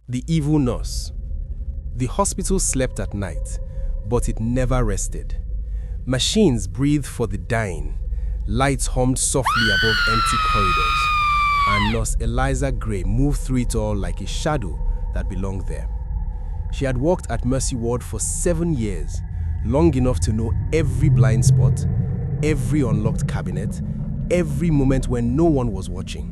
The evil nurse. The hospital slept at night, but it never rested. Machines breathed for the dying, lights hummed softly above empty corridors, and Nurse Eliza Gray moved through it all like a shadow that belonged there. She had worked at Mercy Ward for 7 years, long enough to know every blind spot, every unlocked cabinet, every moment when no one was watching.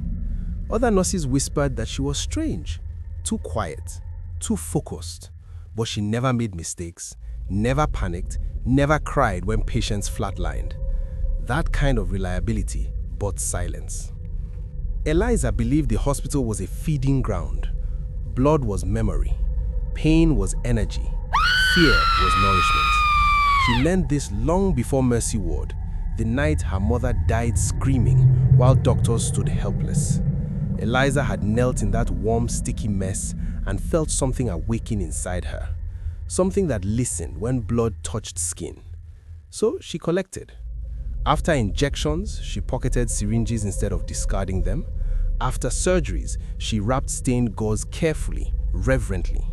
Other nurses whispered that she was strange, too quiet, too focused, but she never made mistakes, never panicked, never cried when patients flatlined. That kind of reliability bought silence. Eliza believed the hospital was a feeding ground. Blood was memory, pain was energy, fear was nourishment. She learned this long before Mercy Ward, the night her mother died screaming while doctors stood helpless. Eliza had knelt in that warm, sticky mess and felt something awaken inside her. Something that listened when blood touched skin. So she collected. After injections, she pocketed syringes instead of discarding them. After surgeries, she wrapped stained gauze carefully, reverently.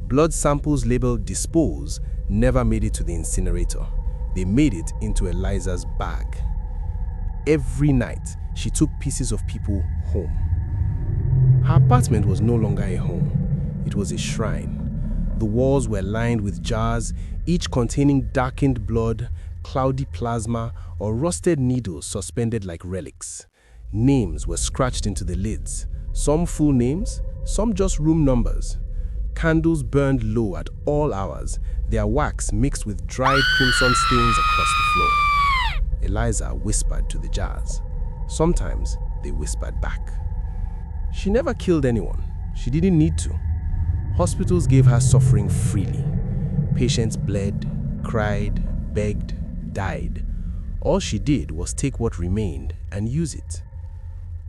Blood samples labeled dispose never made it to the incinerator. They made it into Eliza's bag. Every night, she took pieces of people home. Her apartment was no longer a home. It was a shrine. The walls were lined with jars, each containing darkened blood, cloudy plasma, or rusted needles suspended like relics. Names were scratched into the lids, some full names, some just room numbers. Candles burned low at all hours, their wax mixed with dried crimson stains across the floor. Eliza whispered to the jars. Sometimes they whispered back. She never killed anyone. She didn't need to. Hospitals gave her suffering freely. Patients bled, cried, begged, died. All she did was take what remained and use it.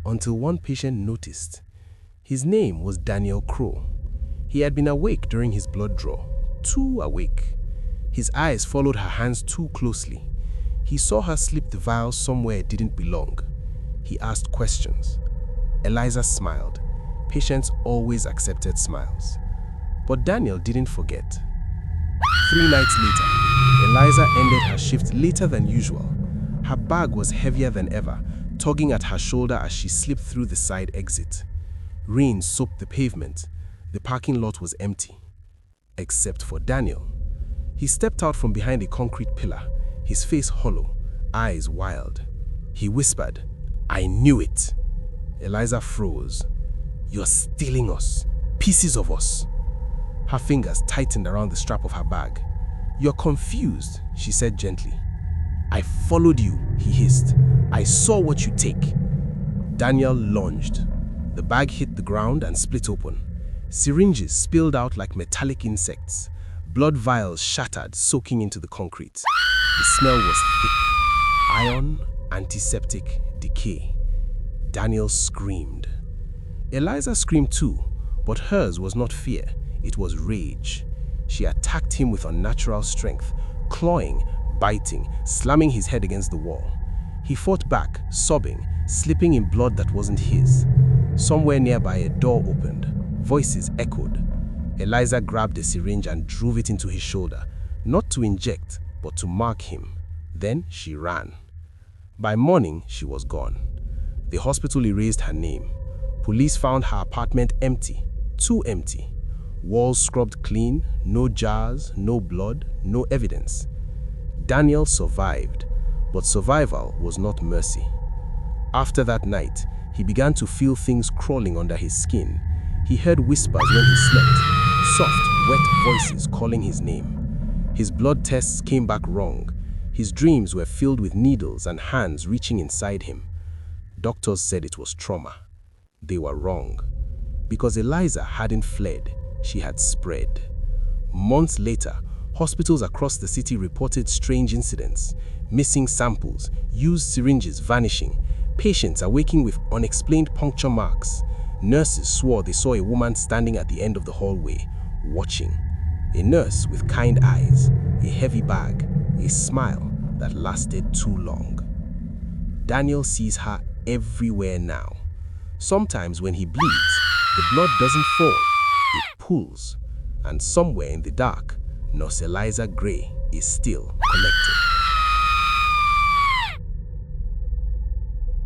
Until one patient noticed. His name was Daniel Crow. He had been awake during his blood draw, too awake. His eyes followed her hands too closely. He saw her slip the vial somewhere it didn't belong. He asked questions. Eliza smiled. Patients always accepted smiles. But Daniel didn't forget. 3 nights later, Eliza ended her shift later than usual. Her bag was heavier than ever, tugging at her shoulder as she slipped through the side exit. Rain soaked the pavement. The parking lot was empty. Except for Daniel. He stepped out from behind a concrete pillar, his face hollow, eyes wild. He whispered, "I knew it." Eliza froze. "You're stealing us. Pieces of us." Her fingers tightened around the strap of her bag. "You're confused," she said gently. "I followed you," he hissed. "I saw what you take." Daniel lunged. The bag hit the ground and split open. Syringes spilled out like metallic insects. Blood vials shattered, soaking into the concrete. The smell was thick. Iron, antiseptic, decay. Daniel screamed. Eliza screamed too, but hers was not fear, it was rage. She attacked him with unnatural strength, clawing, biting, slamming his head against the wall. He fought back, sobbing, slipping in blood that wasn't his. Somewhere nearby, a door opened. Voices echoed. Eliza grabbed a syringe and drove it into his shoulder, not to inject, but to mark him. Then she ran. By morning, she was gone. The hospital erased her name. Police found her apartment empty, too empty. Walls scrubbed clean, no jars, no blood, no evidence. Daniel survived, but survival was not mercy. After that night, he began to feel things crawling under his skin. He heard whispers when he slept, soft, wet voices calling his name. His blood tests came back wrong. His dreams were filled with needles and hands reaching inside him. Doctors said it was trauma. They were wrong. Because Eliza hadn't fled, she had spread. Months later, hospitals across the city reported strange incidents. Missing samples, used syringes vanishing, patients awaking with unexplained puncture marks. Nurses swore they saw a woman standing at the end of the hallway, watching. A nurse with kind eyes, a heavy bag, a smile that lasted too long. Daniel sees her everywhere now. Sometimes when he bleeds, the blood doesn't fall. It pulls, and somewhere in the dark, Nurse Eliza Gray is still collecting.